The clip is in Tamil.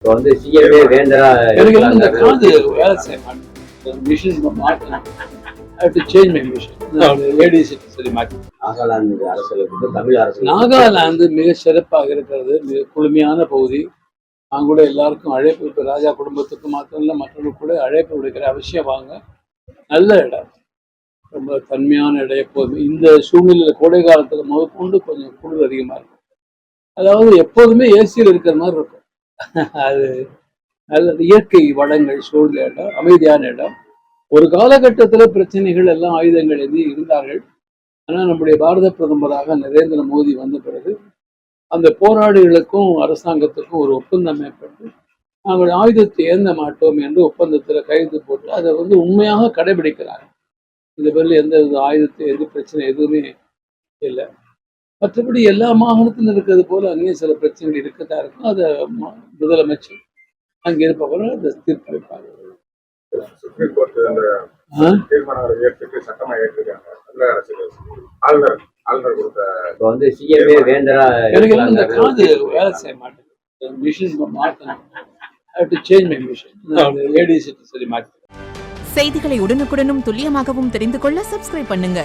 இப்போ வந்து சிஎம்ஏ வேண்டரா எனக்கு வந்து இந்த காது வேலை செய்ய மாட்டேன். மிஷின் மாற்றணும். I have to change my machine. ADC சரி மாற்றி. நாகாலாந்து அரசுக்கு தமிழ் அரசு நாகாலாந்து மிக சிறப்பாக இருக்கிறது. மிக குளுமையான பகுதி. நான் கூட எல்லாருக்கும் அழைப்பு, இப்போ ராஜா குடும்பத்துக்கு மாத்திரம் இல்லை மற்றவங்களுக்கு கூட அழைப்பு விடுக்கிற அவசியம் வாங்க. நல்ல இடம், ரொம்ப தன்மையான இடம். எப்போதுமே இந்த சூழ்நிலையில் கோடை காலத்தில் முதற்கொண்டு கொஞ்சம் குளிர் அதிகமாக இருக்கும். அதாவது எப்போதுமே ஏசியில் இருக்கிற மாதிரி இருக்கும். அது நல்ல இயற்கை வளங்கள் சூழ்ந்த இடம், அமைதியான இடம். ஒரு காலகட்டத்தில் பிரச்சனைகள் எல்லாம் ஆயுதங்கள் எது இருந்தார்கள். ஆனால் நம்முடைய பாரத பிரதமராக நரேந்திர மோடி வந்த பிறகு அந்த போராளிகளுக்கும் அரசாங்கத்துக்கும் ஒரு ஒப்பந்தம் ஏற்பட்டு நாங்கள் ஆயுதத்தை ஏந்த மாட்டோம் என்று ஒப்பந்தத்தில் கைது போட்டு அதை வந்து உண்மையாக கடைபிடிக்கிறாங்க. இது பேரில் எந்த வித ஆயுதத்தை எது பிரச்சனை எதுவுமே இல்லை. மற்றபடி எல்லா மாகாணத்திலும் இருக்கிறது போல அங்கேயும் சில பிரச்சனைகள் இருக்கத்தான் இருக்கும். அதை முதலமைச்சர் அங்கே இருப்பவர்கள் அதை தீர்ப்பு வைப்பாங்க. சுப்ரீம் கோர்ட் அந்த தீர்மானங்களை ஏற்றுக்கு சட்டமா ஏற்றிருக்காங்க. ஆளுநர் கொடுத்த இப்போ வந்து சிஎம்ஏ வேண்டரா எனக்கு இந்த காது வேலை செய்ய மாட்டேன். மிஷின் மாற்றணும். I have to change my machine. ADC சரி மாற்றி. செய்திகளை உடனுக்குடனும் துல்லியமாகவும் தெரிந்து கொள்ள சப்ஸ்கிரைப் பண்ணுங்க.